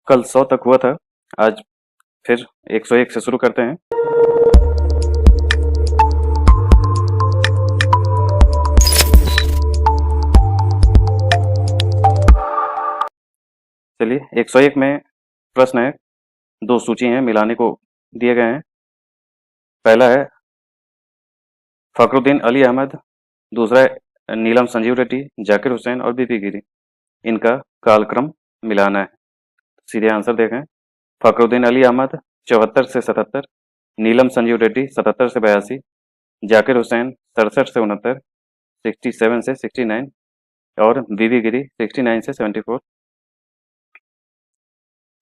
कल 100 तक हुआ था। आज फिर 101 से शुरू करते हैं। चलिए 101 में प्रश्न है, दो सूची हैं मिलाने को दिए गए हैं। पहला है फखरुद्दीन अली अहमद, दूसरा है नीलम संजीव रेड्डी, जाकिर हुसैन और बीपी गिरी। इनका कालक्रम मिलाना है। सीधे आंसर देखें। फखरुद्दीन अली अहमद 74 से 77, नीलम संजीव रेड्डी 77 से 82, जाकिर हुसैन 67 से 69, 67 से 69 और बीबी गिरी 69 से 74।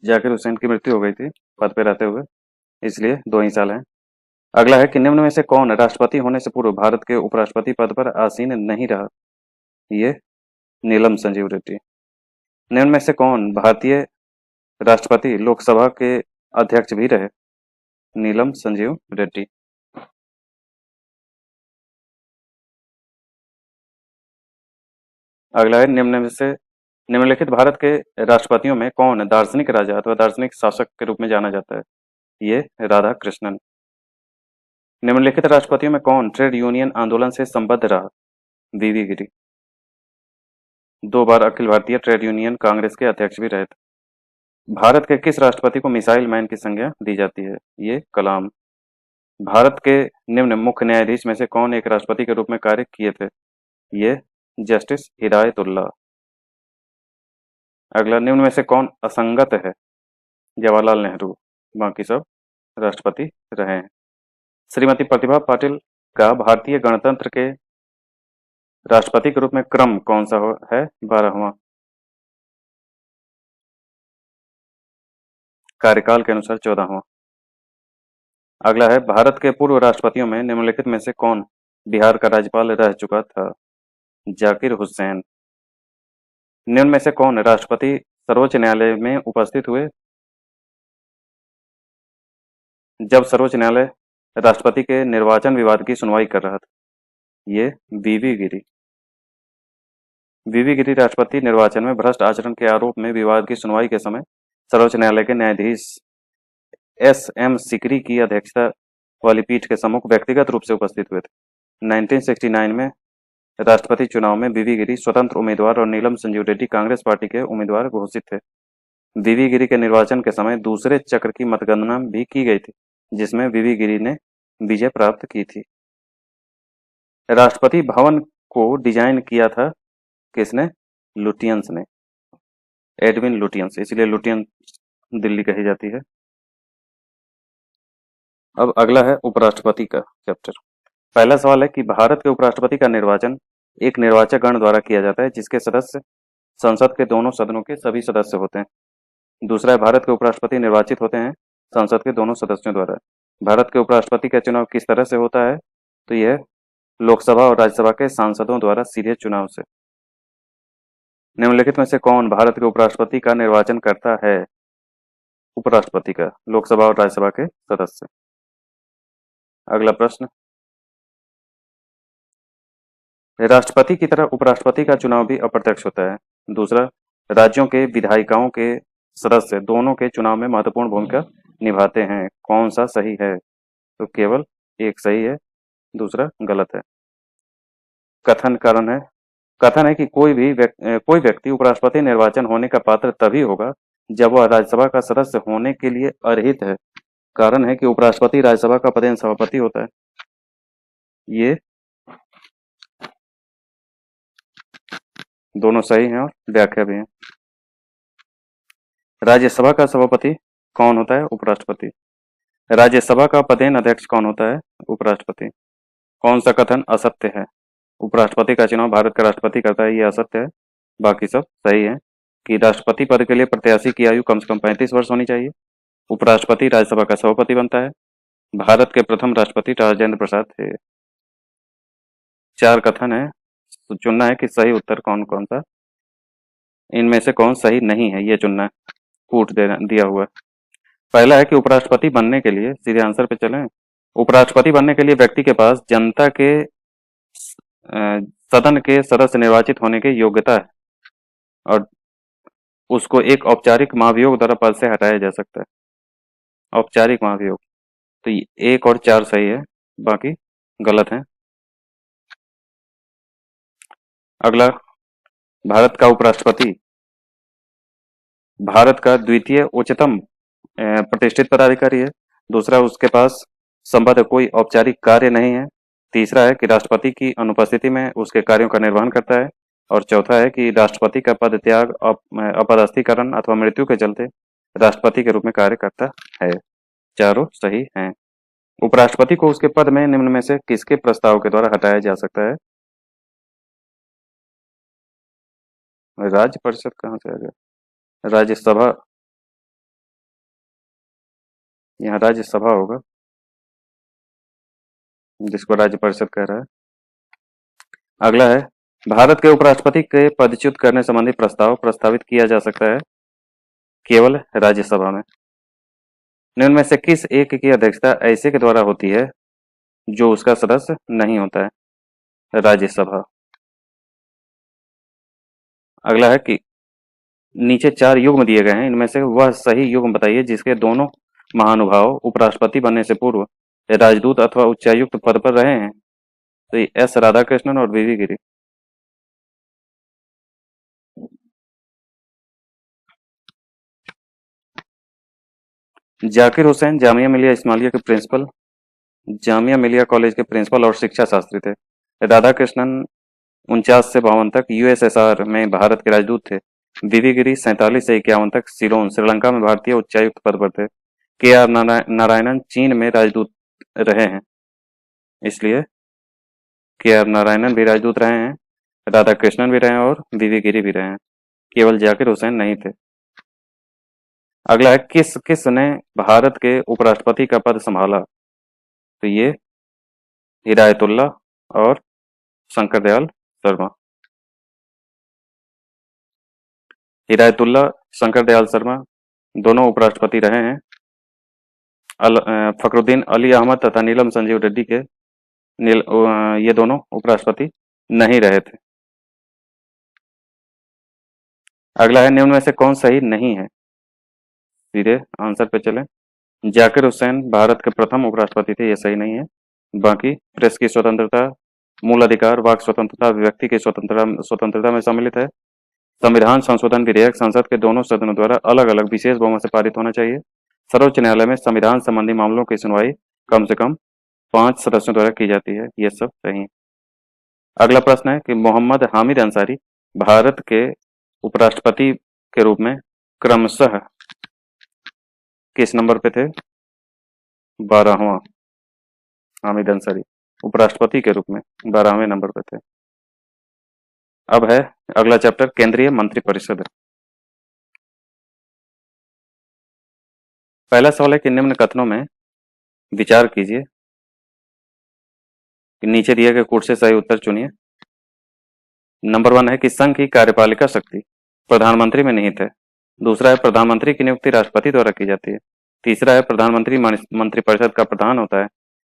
जाकिर हुसैन की मृत्यु हो गई थी पद पर रहते हुए, इसलिए 2 ही साल हैं। अगला है कि निम्न में से कौन राष्ट्रपति होने से पूर्व भारत के उपराष्ट्रपति पद पर आसीन नहीं रहा? ये नीलम संजीव रेड्डी। निम्न में से कौन भारतीय राष्ट्रपति लोकसभा के अध्यक्ष भी रहे? नीलम संजीव रेड्डी। अगला है निम्नलिखित भारत के राष्ट्रपतियों में कौन दार्शनिक राजा अथवा दार्शनिक शासक के रूप में जाना जाता है? ये राधा कृष्णन। निम्नलिखित राष्ट्रपतियों में कौन ट्रेड यूनियन आंदोलन से संबद्ध रहा? बीवी गिरी। 2 बार अखिल भारतीय ट्रेड यूनियन कांग्रेस के अध्यक्ष भी रहे थे। भारत के किस राष्ट्रपति को मिसाइल मैन की संज्ञा दी जाती है? ये कलाम। भारत के निम्न मुख्य न्यायाधीश में से कौन एक राष्ट्रपति के रूप में कार्य किए थे? ये जस्टिस हिदायतुल्लाह। अगला, निम्न में से कौन असंगत है? जवाहरलाल नेहरू, बाकी सब राष्ट्रपति रहे हैं। श्रीमती प्रतिभा पाटिल का भारतीय गणतंत्र के राष्ट्रपति के रूप में क्रम कौन सा है? 12वां। कार्यकाल के अनुसार 14वां। अगला है, भारत के पूर्व राष्ट्रपतियों में निम्नलिखित में से कौन बिहार का राज्यपाल रह चुका था? जाकिर हुसैन। निम्न में से कौन राष्ट्रपति सर्वोच्च न्यायालय में उपस्थित हुए जब सर्वोच्च न्यायालय राष्ट्रपति के निर्वाचन विवाद की सुनवाई कर रहा था? ये बीवी गिरी। बीवी गिरी राष्ट्रपति निर्वाचन में भ्रष्ट आचरण के आरोप में विवाद की सुनवाई के समय सर्वोच्च न्यायालय के न्यायाधीश एस.एम. सिकरी की अध्यक्षता वाली पीठ के सम्मुख व्यक्तिगत रूप से उपस्थित हुए थे। 1969 में राष्ट्रपति चुनाव में बीवी गिरी स्वतंत्र उम्मीदवार और नीलम संजीव रेड्डी कांग्रेस पार्टी के उम्मीदवार घोषित थे। बीवी गिरी के निर्वाचन के समय दूसरे चक्र की मतगणना भी की गई थी, जिसमें बीवी गिरी ने विजय प्राप्त की थी। राष्ट्रपति भवन को डिजाइन किया था किसने? लुटियंस ने, एडविन लुटियंस, इसलिए लुटियंस दिल्ली कही जाती है। अब अगला है उपराष्ट्रपति का चैप्टर। पहला सवाल है कि भारत के उपराष्ट्रपति का निर्वाचन एक निर्वाचक गण द्वारा किया जाता है, जिसके सदस्य संसद के दोनों सदनों के सभी सदस्य होते हैं। दूसरा है, भारत के उपराष्ट्रपति निर्वाचित होते हैं संसद के दोनों सदस्यों द्वारा। भारत के उपराष्ट्रपति का चुनाव किस तरह से होता है? तो यह लोकसभा और राज्यसभा के सांसदों द्वारा सीधे चुनाव से। निम्नलिखित में से कौन भारत के उपराष्ट्रपति का निर्वाचन करता है? उपराष्ट्रपति का, लोकसभा और राज्यसभा के सदस्य। अगला प्रश्न, राष्ट्रपति की तरह उपराष्ट्रपति का चुनाव भी अप्रत्यक्ष होता है। दूसरा, राज्यों के विधायिकाओं के सदस्य दोनों के चुनाव में महत्वपूर्ण भूमिका निभाते हैं। कौन सा सही है? तो केवल एक सही है, दूसरा गलत है। कथन है कि कोई व्यक्ति उपराष्ट्रपति निर्वाचन होने का पात्र तभी होगा जब वह राज्यसभा का सदस्य होने के लिए अर्हित है। कारण है कि उपराष्ट्रपति राज्यसभा का पदेन सभापति होता है। ये दोनों सही हैं और व्याख्या भी है। राज्यसभा का सभापति कौन होता है? उपराष्ट्रपति। राज्यसभा का पदेन अध्यक्ष कौन होता है? उपराष्ट्रपति। कौन सा कथन असत्य है? उपराष्ट्रपति का चुनाव भारत का राष्ट्रपति करता है, ये असत्य है। बाकी सब सही है कि राष्ट्रपति पद के लिए प्रत्याशी की आयु कम से कम 35 वर्ष होनी चाहिए। उपराष्ट्रपति राज्यसभा का सभापति बनता है। भारत के प्रथम राष्ट्रपति राजेंद्र प्रसाद थे। 4 कथन है, तो चुनना है कि सही उत्तर कौन कौन सा, इनमें से कौन सही नहीं है, ये चुनना है। कूट दिया हुआ। पहला है कि उपराष्ट्रपति बनने के लिए, सीधे आंसर पे चलें, उपराष्ट्रपति बनने के लिए व्यक्ति के पास जनता के सदन के सदस्य निर्वाचित होने की योग्यता है और उसको एक औपचारिक महाभियोग द्वारा पद से हटाया जा सकता है। औपचारिक महाभियोग। तो एक और चार सही है, बाकी गलत है। अगला, भारत का उपराष्ट्रपति भारत का द्वितीय उच्चतम प्रतिष्ठित पदाधिकारी है। दूसरा, उसके पास संबद्ध कोई औपचारिक कार्य नहीं है। तीसरा है कि राष्ट्रपति की अनुपस्थिति में उसके कार्यों का निर्वहन करता है। और चौथा है कि राष्ट्रपति का पद त्याग, अपदस्थीकरण अथवा मृत्यु के चलते राष्ट्रपति के रूप में कार्य करता है। चारों सही हैं। उपराष्ट्रपति को उसके पद में निम्न में से किसके प्रस्ताव के द्वारा हटाया जा सकता है? राज्य परिषद कहाँ से आ गया? राज्यसभा, यहाँ राज्यसभा होगा, जिसको राज्य परिषद कह रहा है। अगला है, भारत के उपराष्ट्रपति के पदच्युत करने संबंधी प्रस्ताव प्रस्तावित किया जा सकता है केवल राज्यसभा में। निम्न में से किस एक की अध्यक्षता ऐसे के द्वारा होती है जो उसका सदस्य नहीं होता है? राज्यसभा। अगला है कि नीचे चार युग्म दिए गए हैं, इनमें से वह सही युग्म बताइए जिसके दोनों महानुभाव उपराष्ट्रपति बनने से पूर्व राजदूत अथवा उच्चायुक्त पद पर रहे हैं। तो ये एस राधाकृष्णन और वीवी गिरी। जाकिर हुसैन जामिया मिलिया इस्माइलिया के प्रिंसिपल, जामिया मिलिया कॉलेज के प्रिंसिपल और शिक्षा शास्त्री थे। राधाकृष्णन 49 से 52 तक यूएसएसआर में भारत के राजदूत थे। वीवी गिरी 47 से 51 तक सिलोन श्रीलंका में भारतीय उच्चायुक्त पद पर थे। के आर नारायणन चीन में राजदूत रहे हैं, इसलिए के आर नारायणन भी राजदूत रहे हैं, राधाकृष्णन भी रहे हैं और वीवी गिरी भी रहे हैं। केवल जाकिर हुसैन नहीं थे। अगला है, किस किस ने भारत के उपराष्ट्रपति का पद संभाला? तो ये हिदायतुल्ला और शंकर दयाल शर्मा। हिदायतुल्ला, शंकर दयाल शर्मा दोनों उपराष्ट्रपति रहे हैं। फखरुद्दीन अली अहमद तथा नीलम संजीव रेड्डी के ये दोनों उपराष्ट्रपति नहीं रहे थे। अगला है, निम्न में से कौन सही नहीं है? सीधे आंसर पे चलें। जाकिर हुसैन भारत के प्रथम उपराष्ट्रपति थे, ये सही नहीं है। बाकी प्रेस की स्वतंत्रता, मूल अधिकार, वाक स्वतंत्रता, अभिव्यक्ति की स्वतंत्रता में सम्मिलित है। संविधान संशोधन विधेयक संसद के दोनों सदनों द्वारा अलग अलग विशेष बहुमत से पारित होना चाहिए। सर्वोच्च न्यायालय में संविधान संबंधी मामलों की सुनवाई कम से कम 5 सदस्यों द्वारा की जाती है। ये सब सही है। अगला प्रश्न है कि मोहम्मद हामिद अंसारी भारत के उपराष्ट्रपति के रूप में क्रमशः किस नंबर पे थे? 12वां। हामिद अंसारी उपराष्ट्रपति के रूप में 12वें नंबर पे थे। अब है अगला चैप्टर, केंद्रीय मंत्रिपरिषद। पहला सवाल है कि निम्न कथनों में विचार कीजिए कि नीचे दिए गए कोट से सही उत्तर चुनिए। नंबर 1 है कि संघ की कार्यपालिका शक्ति प्रधानमंत्री में निहित है। दूसरा है, प्रधानमंत्री की नियुक्ति राष्ट्रपति द्वारा की जाती है। तीसरा है, प्रधानमंत्री मंत्रिपरिषद का प्रधान होता है।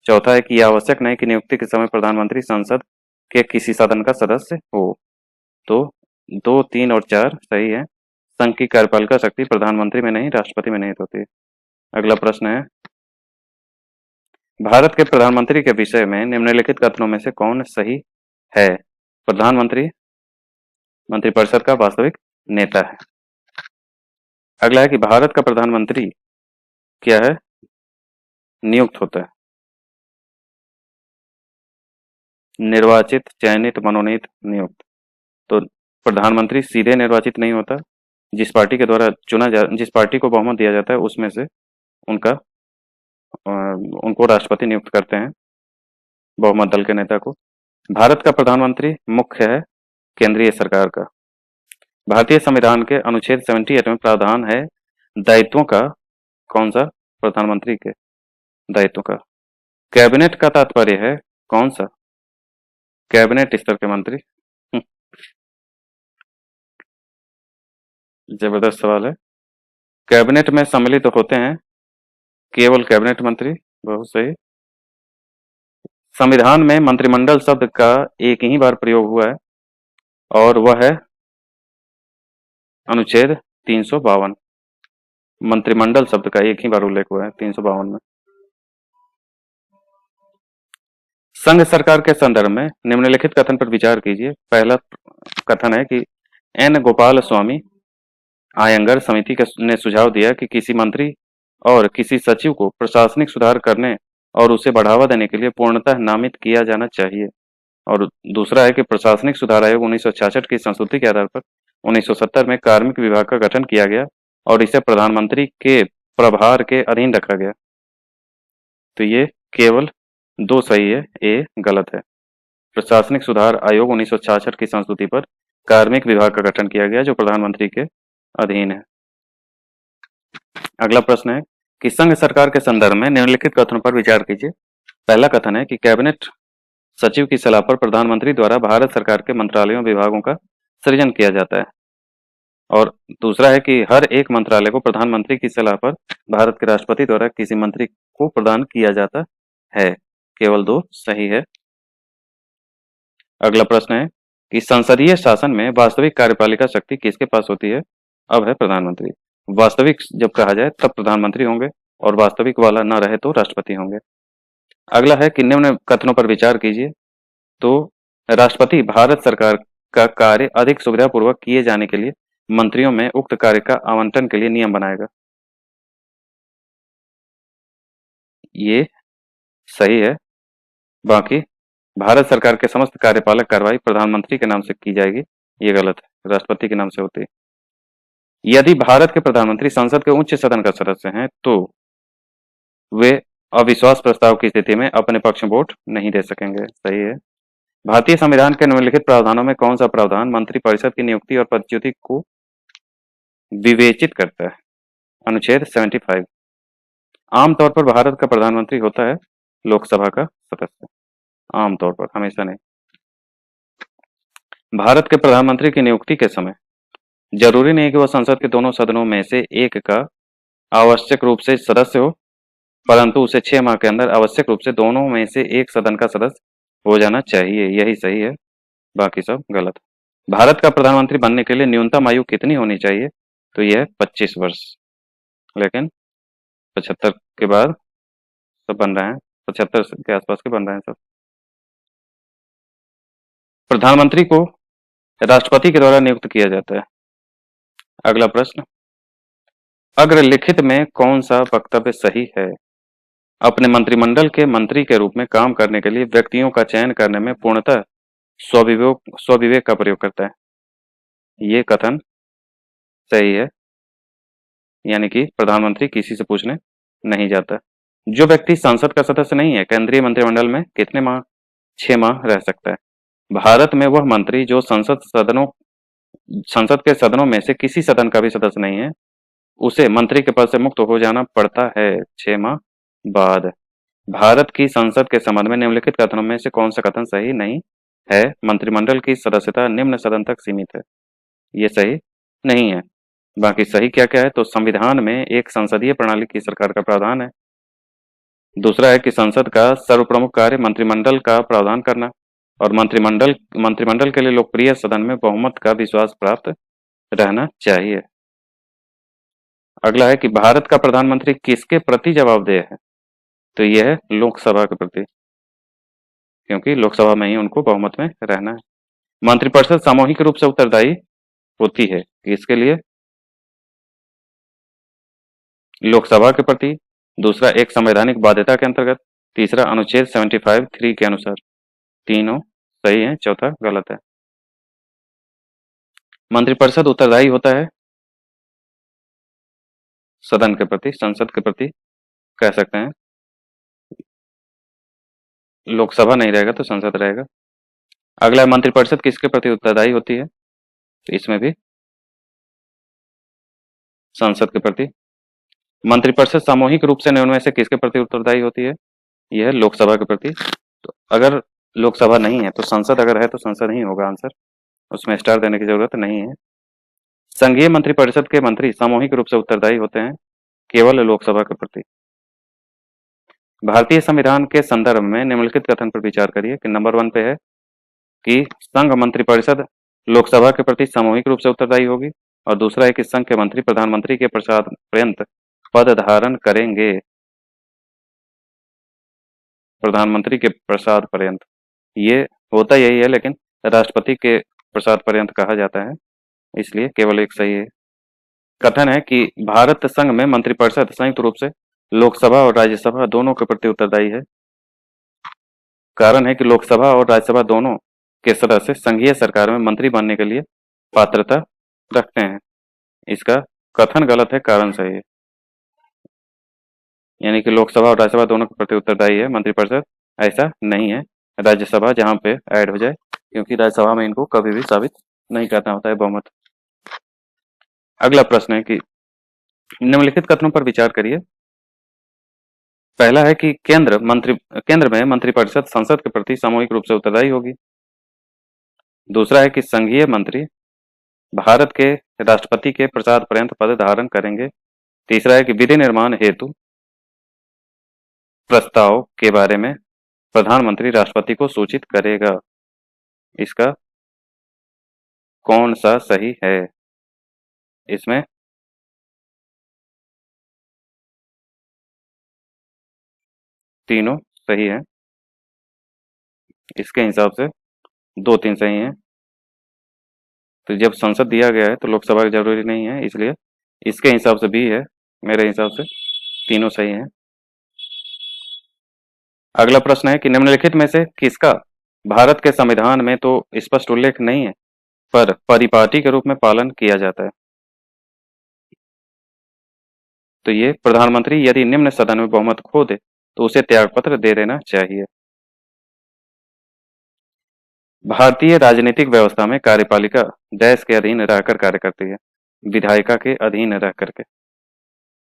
चौथा है कि यह आवश्यक नहीं कि नियुक्ति के समय प्रधानमंत्री संसद के किसी सदन का सदस्य हो। तो 2, 3 और 4 सही है। संघ की कार्यपालिका शक्ति प्रधानमंत्री में नहीं, राष्ट्रपति में निहित होती है। अगला प्रश्न है, भारत के प्रधानमंत्री के विषय में निम्नलिखित कथनों में से कौन सही है? प्रधानमंत्री मंत्रिपरिषद का वास्तविक नेता है। अगला है कि भारत का प्रधानमंत्री क्या है? नियुक्त होता है। निर्वाचित, चयनित, मनोनीत, नियुक्त। तो प्रधानमंत्री सीधे निर्वाचित नहीं होता, जिस पार्टी के द्वारा जिस पार्टी को बहुमत दिया जाता है उसमें से उनको राष्ट्रपति नियुक्त करते हैं, बहुमत दल के नेता को। भारत का प्रधानमंत्री मुख्य है केंद्रीय सरकार का। भारतीय संविधान के अनुच्छेद 78 में प्रावधान है दायित्वों का। कौन सा? प्रधानमंत्री के दायित्वों का। कैबिनेट का तात्पर्य है कौन सा? कैबिनेट स्तर के मंत्री। जबरदस्त सवाल है। कैबिनेट में सम्मिलित होते हैं केवल कैबिनेट मंत्री। बहुत सही। संविधान में मंत्रिमंडल शब्द का एक ही बार प्रयोग हुआ है और वह है अनुच्छेद 352। मंत्रिमंडल शब्द का एक ही बार उल्लेख हुआ है 352 में। संघ सरकार के संदर्भ में निम्नलिखित कथन पर विचार कीजिए। पहला कथन है कि एन गोपाल स्वामी आयंगर समिति ने सुझाव दिया कि किसी मंत्री और किसी सचिव को प्रशासनिक सुधार करने और उसे बढ़ावा देने के लिए पूर्णतः नामित किया जाना चाहिए। और दूसरा है कि प्रशासनिक सुधार आयोग 1966 की संशोधित के आधार पर 1970 में कार्मिक विभाग का गठन किया गया और इसे प्रधानमंत्री के प्रभार के अधीन रखा गया। तो ये केवल 2 सही है, ए गलत है। प्रशासनिक सुधार आयोग 1966 की संस्तुति पर कार्मिक विभाग का गठन किया गया जो प्रधानमंत्री के अधीन है। अगला प्रश्न है कि संघ सरकार के संदर्भ में निम्नलिखित कथनों पर विचार कीजिए। पहला कथन है कि कैबिनेट सचिव की सलाह पर प्रधानमंत्री द्वारा भारत सरकार के मंत्रालयों विभागों का सृजन किया जाता है। और दूसरा है कि हर एक मंत्रालय को प्रधानमंत्री की सलाह पर भारत के राष्ट्रपति द्वारा किसी मंत्री को प्रदान किया जाता है। केवल 2 सही है। अगला प्रश्न है कि संसदीय शासन में वास्तविक कार्यपालिका शक्ति किसके पास होती है? अब है प्रधानमंत्री। वास्तविक जब कहा जाए तब प्रधानमंत्री होंगे और वास्तविक वाला न रहे तो राष्ट्रपति होंगे। अगला है कि निम्न कथनों पर विचार कीजिए। तो राष्ट्रपति भारत सरकार का कार्य अधिक सुविधापूर्वक किए जाने के लिए मंत्रियों में उक्त कार्य का आवंटन के लिए नियम बनाएगा। ये सही है। बाकी भारत सरकार के समस्त कार्यपालक कार्रवाई प्रधानमंत्री के नाम से की जाएगी, ये गलत है, राष्ट्रपति के नाम से होती है। यदि भारत के प्रधानमंत्री संसद के उच्च सदन का सदस्य हैं तो वे अविश्वास प्रस्ताव की स्थिति में अपने पक्ष में वोट नहीं दे सकेंगे। सही है। भारतीय संविधान के निम्नलिखित प्रावधानों में कौन सा प्रावधान मंत्रिपरिषद की नियुक्ति और पदच्युति को विवेचित करता है? अनुच्छेद 75। आमतौर पर भारत का प्रधानमंत्री होता है लोकसभा का सदस्य, आमतौर पर, हमेशा नहीं। भारत के प्रधानमंत्री की नियुक्ति के समय जरूरी नहीं कि वह संसद के दोनों सदनों में से एक का आवश्यक रूप से सदस्य हो, परंतु उसे 6 माह के अंदर आवश्यक रूप से दोनों में से एक सदन का सदस्य हो जाना चाहिए। यही सही है, बाकी सब गलत। भारत का प्रधानमंत्री बनने के लिए न्यूनतम आयु कितनी होनी चाहिए? तो यह 25 वर्ष, लेकिन 75 के बाद सब बन रहे हैं, 75 के आसपास के बन रहे हैं सब। प्रधानमंत्री को राष्ट्रपति के द्वारा नियुक्त किया जाता है। अगला प्रश्न, अग्रलिखित में कौन सा वक्तव्य सही है? अपने मंत्रिमंडल के मंत्री के रूप में काम करने के लिए व्यक्तियों का चयन करने में पूर्णतः स्वविवेक का प्रयोग करता है। ये कथन सही है, यानी कि प्रधानमंत्री किसी से पूछने नहीं जाता। जो व्यक्ति संसद का सदस्य नहीं है केंद्रीय मंत्रिमंडल में कितने माह? 6 माह रह सकता है। भारत में वह मंत्री जो संसद के सदनों में से किसी सदन का भी सदस्य नहीं है उसे मंत्री के पद से मुक्त हो जाना पड़ता है 6 माह बाद। भारत की संसद के संबंध में निम्नलिखित कथनों में से कौन सा कथन सही नहीं है? मंत्रिमंडल की सदस्यता निम्न सदन तक सीमित है। ये सही नहीं है। बाकी सही क्या क्या है? तो संविधान में एक संसदीय प्रणाली की सरकार का प्रावधान है। दूसरा है कि संसद का सर्वप्रमुख कार्य मंत्रिमंडल का प्रावधान करना, और मंत्रिमंडल के लिए लोकप्रिय सदन में बहुमत का विश्वास प्राप्त रहना चाहिए। अगला है कि भारत का प्रधानमंत्री किसके प्रति जवाबदेह है? तो यह है लोकसभा के प्रति, क्योंकि लोकसभा में ही उनको बहुमत में रहना है। मंत्रिपरिषद सामूहिक रूप से उत्तरदायी होती है किसके लिए? लोकसभा के प्रति। दूसरा एक संवैधानिक बाध्यता के अंतर्गत। तीसरा अनुच्छेद 75(3) के अनुसार। तीनों सही है, चौथा गलत है। मंत्रिपरिषद उत्तरदायी होता है सदन के प्रति, संसद के प्रति कह सकते हैं। लोकसभा नहीं रहेगा तो संसद रहेगा। अगला मंत्रिपरिषद किसके प्रति उत्तरदायी होती है? तो इसमें भी संसद के प्रति। मंत्रिपरिषद सामूहिक रूप से निर्णय से किसके प्रति उत्तरदायी होती है? यह लोकसभा के प्रति। तो अगर लोकसभा नहीं है तो संसद, अगर है तो संसद ही होगा आंसर, उसमें स्टार देने की जरूरत नहीं है। संघीय मंत्रिपरिषद के मंत्री सामूहिक रूप से उत्तरदायी होते हैं केवल लोकसभा के प्रति। भारतीय संविधान के संदर्भ में निम्नलिखित कथन पर विचार करिए कि नंबर 1 पे है कि संघ मंत्रिपरिषद लोकसभा के प्रति सामूहिक रूप से उत्तरदायी होगी। और दूसरा है कि संघ के मंत्री प्रधानमंत्री के प्रसाद पर्यंत पद धारण करेंगे। प्रधानमंत्री के प्रसाद पर्यंत, ये होता यही है, लेकिन राष्ट्रपति के प्रसाद पर्यंत कहा जाता है, इसलिए केवल एक सही है। कथन है कि भारत संघ में मंत्रिपरिषद संयुक्त रूप से लोकसभा और राज्यसभा दोनों के प्रति उत्तरदायी है। कारण है कि लोकसभा और राज्यसभा दोनों के सदस्य संघीय सरकार में मंत्री बनने के लिए पात्रता रखते हैं। इसका कथन गलत है, कारण सही है। यानी कि लोकसभा और राज्यसभा दोनों के प्रति उत्तरदायी है मंत्रिपरिषद, ऐसा नहीं है राज्यसभा जहां पे ऐड हो जाए, क्योंकि राज्यसभा में इनको कभी भी साबित नहीं करना होता है बहुमत। अगला प्रश्न है कि निम्नलिखित कथनों पर विचार करिए। पहला है कि केंद्र में मंत्रिपरिषद संसद के प्रति सामूहिक रूप से उत्तरदायी होगी। दूसरा है कि संघीय मंत्री भारत के राष्ट्रपति के प्रसाद पर्यंत पद धारण करेंगे। तीसरा है कि विधि निर्माण हेतु प्रस्ताव के बारे में प्रधानमंत्री राष्ट्रपति को सूचित करेगा। इसका कौन सा सही है? इसमें तीनों सही है। इसके हिसाब से 2-3 सही हैं। तो जब संसद दिया गया है तो लोकसभा की जरूरी नहीं है, इसलिए इसके हिसाब से भी है। मेरे हिसाब से तीनों सही हैं। अगला प्रश्न है कि निम्नलिखित में से किसका भारत के संविधान में तो स्पष्ट उल्लेख नहीं है, पर परिपाटी के रूप में पालन किया जाता है? तो ये प्रधानमंत्री यदि निम्न सदन में बहुमत खो दे तो उसे त्यागपत्र दे देना चाहिए। भारतीय राजनीतिक व्यवस्था में कार्यपालिका देश के अधीन रहकर कार्य करती है, विधायिका के अधीन रह करके।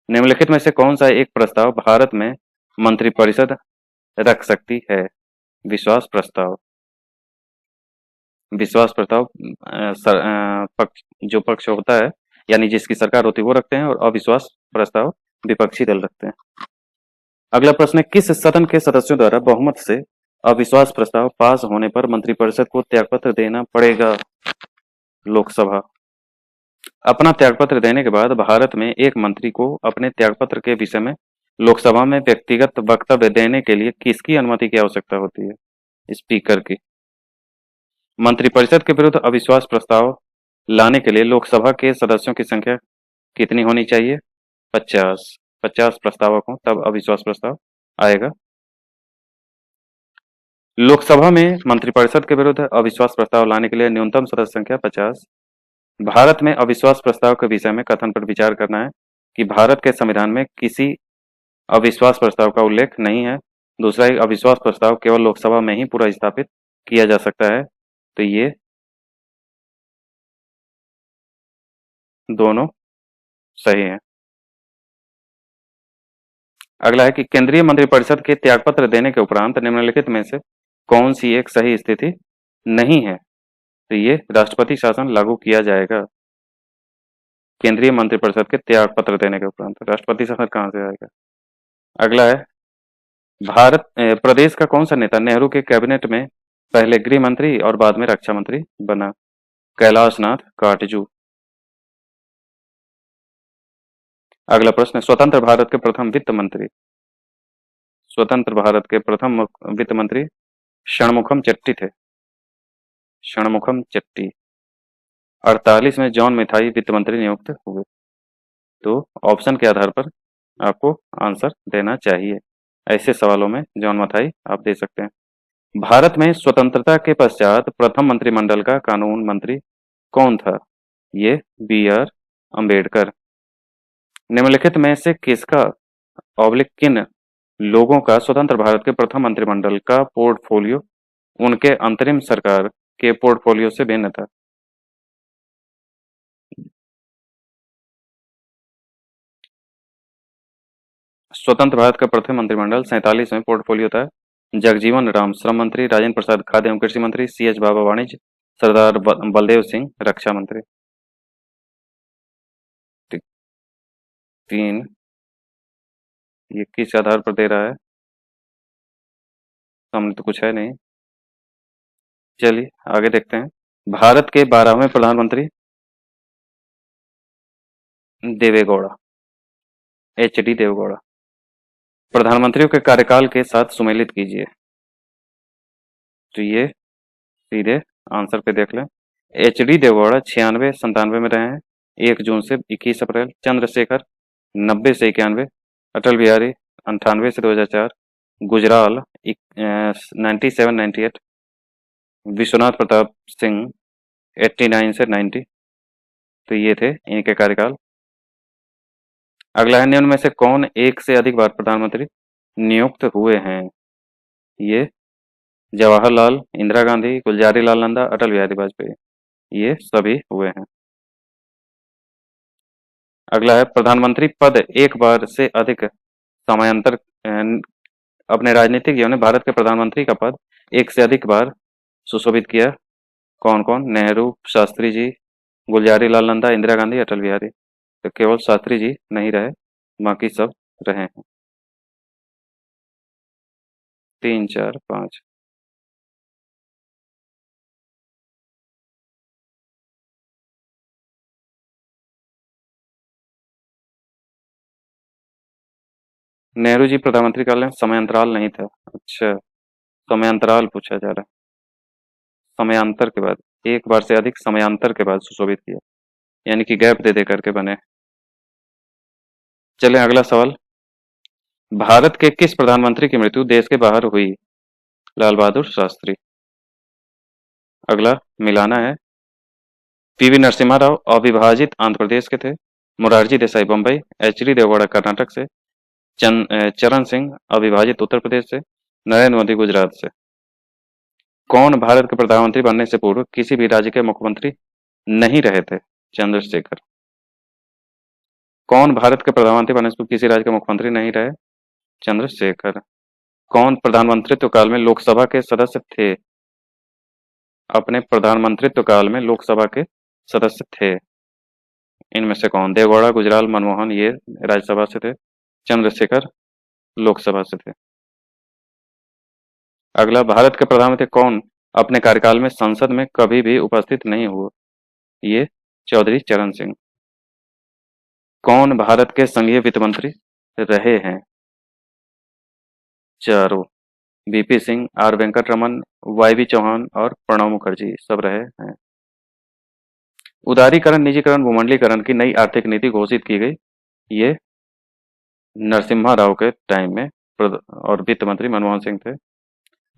निम्नलिखित में से कौन सा एक प्रस्ताव भारत में मंत्रिपरिषद रख सकती है? विश्वास प्रस्ताव। विश्वास प्रस्ताव पक्ष जो पक्ष होता है, यानी जिसकी सरकार होती है वो रखते हैं, और अविश्वास प्रस्ताव विपक्षी दल रखते हैं। अगला प्रश्न है, किस सदन के सदस्यों द्वारा बहुमत से अविश्वास प्रस्ताव पास होने पर मंत्रिपरिषद को त्यागपत्र देना पड़ेगा? लोकसभा। अपना त्यागपत्र देने के बाद भारत में एक मंत्री को अपने त्यागपत्र के विषय में लोकसभा में व्यक्तिगत वक्तव्य देने के लिए किसकी अनुमति की आवश्यकता होती है? स्पीकर की। मंत्रिपरिषद के विरुद्ध अविश्वास प्रस्ताव लाने के लिए लोकसभा के सदस्यों की संख्या कितनी होनी चाहिए? 50 प्रस्तावक हों तब अविश्वास प्रस्ताव आएगा। लोकसभा में मंत्रिपरिषद के विरुद्ध अविश्वास प्रस्ताव लाने के लिए न्यूनतम सदस्य संख्या 50। भारत में अविश्वास प्रस्ताव के विषय में कथन पर विचार करना है कि भारत के संविधान में किसी अविश्वास प्रस्ताव का उल्लेख नहीं है। दूसरा, एक अविश्वास प्रस्ताव केवल लोकसभा में ही पूरा स्थापित किया जा सकता है। तो ये दोनों सही हैं। अगला है कि केंद्रीय मंत्रिपरिषद के त्यागपत्र देने के उपरांत निम्नलिखित में से कौन सी एक सही स्थिति नहीं है? तो ये राष्ट्रपति शासन लागू किया जाएगा। केंद्रीय मंत्रिपरिषद के त्यागपत्र देने के उपरांत राष्ट्रपति शासन कहाँ से आएगा? अगला है, प्रदेश का कौन सा नेता नेहरू के कैबिनेट में पहले गृह मंत्री और बाद में रक्षा मंत्री बना? कैलाश नाथ काटजू। अगला प्रश्न, स्वतंत्र भारत के प्रथम वित्त मंत्री। स्वतंत्र भारत के प्रथम वित्त मंत्री षणमुखम चेट्टी थे। षणमुखम चेट्टी। 48 में जॉन मिथाई वित्त मंत्री नियुक्त हुए। तो ऑप्शन के आधार पर आपको आंसर देना चाहिए। ऐसे सवालों में जॉन मथाई आप दे सकते हैं। भारत में स्वतंत्रता के पश्चात प्रथम मंत्रिमंडल का कानून मंत्री कौन था? ये B.R. अम्बेडकर। निम्नलिखित में से किसका किन लोगों का स्वतंत्र भारत के प्रथम मंत्रिमंडल का पोर्टफोलियो उनके अंतरिम सरकार के पोर्टफोलियो से भिन्न था? स्वतंत्र भारत का प्रथम मंत्रिमंडल 47 में पोर्टफोलियो था जगजीवन राम श्रम मंत्री, राजेंद्र प्रसाद खाद्य एवं कृषि मंत्री, C.H. बाबा वाणिज्य, सरदार बलदेव सिंह रक्षा मंत्री। 3 ये किस आधार पर दे रहा है? सामने तो कुछ है नहीं। चलिए आगे देखते हैं। भारत के 12वें प्रधानमंत्री देवेगौड़ा, एच डी देवेगौड़ा। प्रधानमंत्रियों के कार्यकाल के साथ सुमेलित कीजिए। तो ये सीधे आंसर पे देख लें। एच डी देवेगौड़ा 96-97 में रहे हैं, 1 जून से 21 अप्रैल। चंद्रशेखर 90 से 91, अटल बिहारी 98 से 2004, गुजराल 97-98, विश्वनाथ प्रताप सिंह 89 से 90। तो ये थे इनके कार्यकाल। अगला है, निम्न में से कौन एक से अधिक बार प्रधानमंत्री नियुक्त हुए हैं? ये जवाहरलाल, इंदिरा गांधी, गुलजारी लाल नंदा, अटल बिहारी वाजपेयी, ये सभी हुए हैं। अगला है, प्रधानमंत्री पद एक बार से अधिक समयांतर अपने राजनीतिक जीवन में भारत के प्रधानमंत्री का पद एक से अधिक बार सुशोभित किया। कौन कौन? नेहरू, शास्त्री जी, गुलजारी लाल नंदा, इंदिरा गांधी, अटल बिहारी। तो केवल शास्त्री जी नहीं रहे, बाकी सब रहे हैं। 3, 4, 5। नेहरू जी प्रधानमंत्री काल में समयांतराल नहीं था। अच्छा, समयांतराल पूछा जा रहा है। समयांतर के बाद, एक बार से अधिक समयांतर के बाद सुशोभित किया, यानी कि गैप दे दे करके बने। चलें अगला सवाल। भारत के किस प्रधानमंत्री की मृत्यु देश के बाहर हुई? लाल बहादुर शास्त्री। अगला मिलाना है। पीवी नरसिम्हा राव अविभाजित आंध्र प्रदेश के थे, मोरारजी देसाई बम्बई, एच डी देवेगौड़ा कर्नाटक से, चरण सिंह अविभाजित उत्तर प्रदेश से, नरेंद्र मोदी गुजरात से। कौन भारत के प्रधानमंत्री बनने से पूर्व किसी भी राज्य के मुख्यमंत्री नहीं रहे थे? चंद्रशेखर। कौन भारत के प्रधानमंत्री बनने से पूर्व किसी राज्य के मुख्यमंत्री नहीं रहे? चंद्रशेखर। कौन प्रधानमंत्रित्व काल में लोकसभा के सदस्य थे? अपने प्रधानमंत्रित्व काल में लोकसभा के सदस्य थे। इनमें से कौन? देवेगौड़ा, गुजराल, मनमोहन, ये राज्यसभा से थे, चंद्रशेखर लोकसभा से थे। अगला, भारत के प्रधानमंत्री कौन अपने कार्यकाल में संसद में कभी भी उपस्थित नहीं हुए? ये चौधरी चरण सिंह। कौन भारत के संघीय वित्त मंत्री रहे हैं? चारों, बीपी सिंह, आर वेंकट रमन, वाई बी चौहान और प्रणब मुखर्जी सब रहे हैं। उदारीकरण, निजीकरण, भूमंडलीकरण की नई आर्थिक नीति घोषित की गई, ये नरसिम्हा राव के टाइम में, और वित्त मंत्री मनमोहन सिंह थे।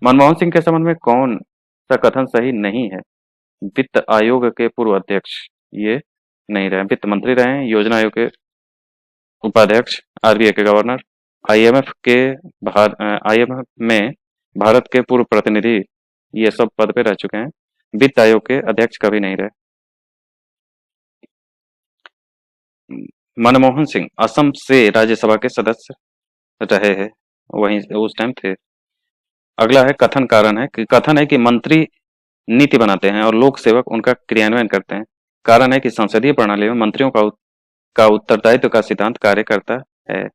मनमोहन सिंह के संबंध में कौन सा कथन सही नहीं है? वित्त आयोग के पूर्व अध्यक्ष ये नहीं रहे, वित्त मंत्री रहे हैं, योजना आयोग के उपाध्यक्ष, आरबीआई के गवर्नर, आईएमएफ में भारत के पूर्व प्रतिनिधि, ये सब पद पे रह चुके हैं। वित्त आयोग के अध्यक्ष कभी नहीं रहे। मनमोहन सिंह असम से राज्यसभा के सदस्य रहे हैं, वहीं उस टाइम थे। अगला है, कथन कारण है कि कथन है कि मंत्री नीति बनाते हैं और लोक सेवक उनका क्रियान्वयन करते हैं। कारण है कि संसदीय प्रणाली में मंत्रियों का उत्तरदायित्व का सिद्धांत कार्य करता है।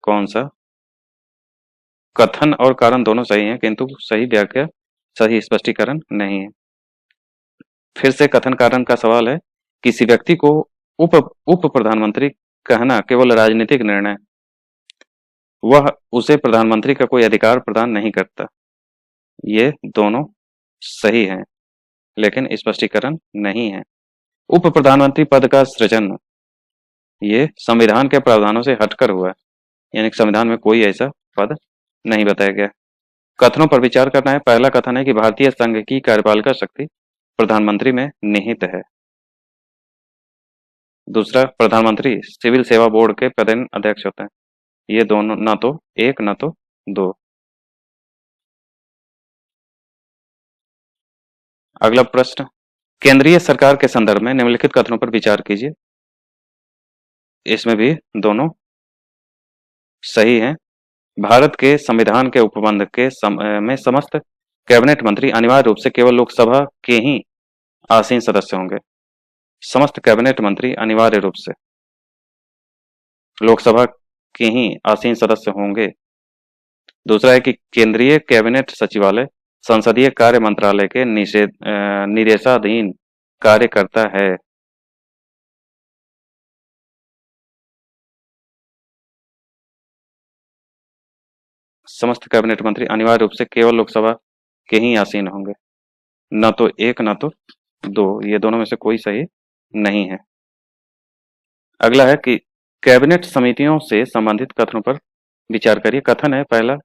कौन सा? कथन और कारण दोनों सही हैं, किंतु सही व्याख्या, सही स्पष्टीकरण नहीं है। फिर से कथन कारण का सवाल है, किसी व्यक्ति को उप उप प्रधानमंत्री कहना केवल राजनीतिक निर्णय, वह उसे प्रधानमंत्री का कोई अधिकार प्रदान नहीं करता। ये दोनों सही हैं, लेकिन स्पष्टीकरण नहीं है। उप प्रधानमंत्री पद का सृजन ये संविधान के प्रावधानों से हटकर हुआ है, यानी कि संविधान में कोई ऐसा पद नहीं बताया गया। कथनों पर विचार करना है। पहला कथन है कि भारतीय संघ की कार्यपालिका शक्ति प्रधानमंत्री में निहित है। दूसरा, प्रधानमंत्री सिविल सेवा बोर्ड के पदेन अध्यक्ष होते हैं। ये दोनों ना तो एक ना तो दो। अगला प्रश्न, केंद्रीय सरकार के संदर्भ में निम्नलिखित कथनों पर विचार कीजिए। इसमें भी दोनों सही हैं। भारत के संविधान के उपबंध के में समस्त कैबिनेट मंत्री अनिवार्य रूप से केवल लोकसभा के ही आसीन सदस्य होंगे। समस्त कैबिनेट मंत्री अनिवार्य रूप से लोकसभा के ही आसीन सदस्य होंगे। दूसरा है कि केंद्रीय कैबिनेट सचिवालय संसदीय कार्य मंत्रालय के निदेशाधीन कार्य करता है। समस्त कैबिनेट मंत्री अनिवार्य रूप से केवल लोकसभा के ही आसीन होंगे, न तो एक न तो दो, ये दोनों में से कोई सही नहीं है। अगला है कि कैबिनेट समितियों से संबंधित कथनों पर विचार करिए। कथन है पहला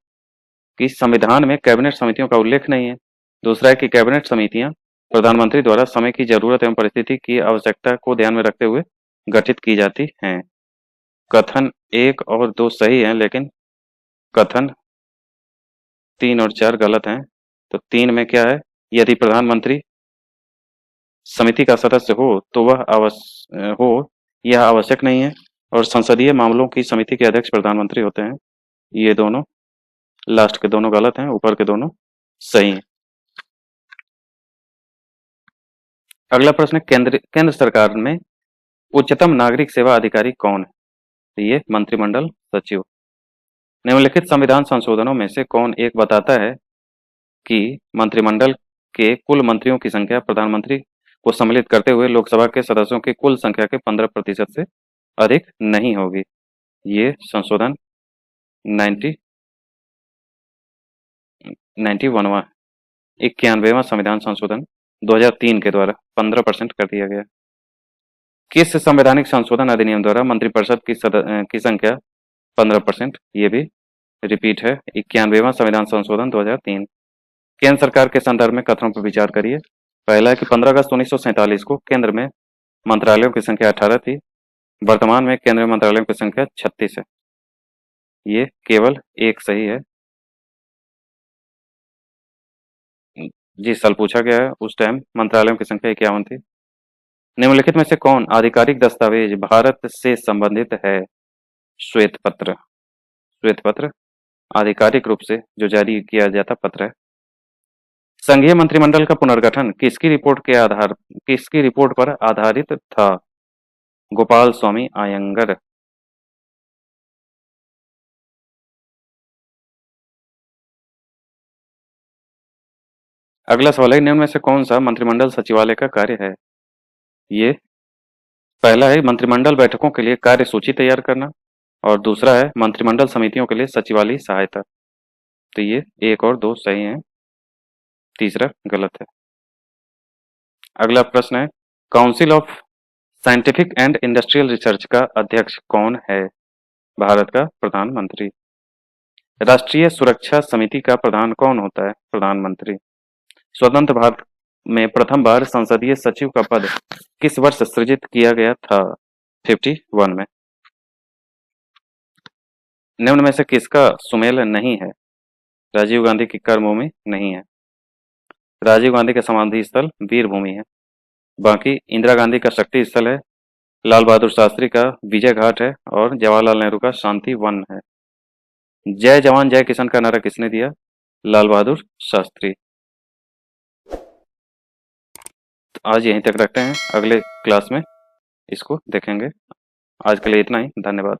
कि संविधान में कैबिनेट समितियों का उल्लेख नहीं है। दूसरा है कि कैबिनेट समितियां प्रधानमंत्री द्वारा समय की जरूरत एवं परिस्थिति की आवश्यकता को ध्यान में रखते हुए गठित की जाती हैं। कथन 1 और 2 सही हैं, लेकिन कथन 3 और 4 गलत हैं। तो 3 में क्या है, यदि प्रधानमंत्री समिति का सदस्य हो तो यह आवश्यक नहीं है, और संसदीय मामलों की समिति के अध्यक्ष प्रधानमंत्री होते हैं। ये दोनों लास्ट के दोनों गलत हैं, ऊपर के दोनों सही हैं। अगला प्रश्न, केंद्र सरकार में उच्चतम नागरिक सेवा अधिकारी कौन है? तो ये मंत्रिमंडल सचिव। निम्नलिखित संविधान संशोधनों में से कौन एक बताता है कि मंत्रिमंडल के कुल मंत्रियों की संख्या प्रधानमंत्री को सम्मिलित करते हुए लोकसभा के सदस्यों की कुल संख्या के 15% से अधिक नहीं होगी? ये संशोधन 91वां 91वां संविधान संशोधन 2003 के द्वारा 15% कर दिया गया। किस संवैधानिक संशोधन अधिनियम द्वारा मंत्रिपरिषद की संख्या 15%? ये भी रिपीट है, 91वां संविधान संशोधन 2003। केंद्र सरकार के संदर्भ में कथनों पर विचार करिए। पहला है कि 15 अगस्त 1947 को केंद्र में मंत्रालयों की संख्या 18 थी। वर्तमान में केंद्रीय मंत्रालयों की संख्या 36 है। ये केवल एक सही है। जिस साल पूछा गया है उस टाइम मंत्रालयों की संख्या 51 थी। निम्नलिखित में से कौन आधिकारिक दस्तावेज भारत से संबंधित है? श्वेत पत्र। श्वेत पत्र आधिकारिक रूप से जो जारी किया जाता पत्र है। संघीय मंत्रिमंडल का पुनर्गठन किसकी रिपोर्ट पर आधारित था? गोपाल स्वामी आयंगर। अगला सवाल है, निम्न में से कौन सा मंत्रिमंडल सचिवालय का कार्य है? ये पहला है मंत्रिमंडल बैठकों के लिए कार्य सूची तैयार करना, और दूसरा है मंत्रिमंडल समितियों के लिए सचिवालय सहायता। तो ये 1 और 2 सही हैं, तीसरा गलत है। अगला प्रश्न है, council of scientific and industrial research का अध्यक्ष कौन है? भारत का प्रधानमंत्री। राष्ट्रीय सुरक्षा समिति का प्रधान कौन होता है? प्रधानमंत्री। स्वतंत्र भारत में प्रथम बार संसदीय सचिव का पद किस वर्ष सृजित किया गया था? 51 में। निम्न में से किसका सुमेल नहीं है? राजीव गांधी की कर्मभूमि नहीं है। राजीव गांधी का समाधि स्थल वीर भूमि है। बाकी इंदिरा गांधी का शक्ति स्थल है, लाल बहादुर शास्त्री का विजय घाट है, और जवाहरलाल नेहरू का शांति वन है। जय जवान जय किसान का नारा किसने दिया? लाल बहादुर शास्त्री। तो आज यहीं तक रखते हैं, अगले क्लास में इसको देखेंगे। आज के लिए इतना ही, धन्यवाद।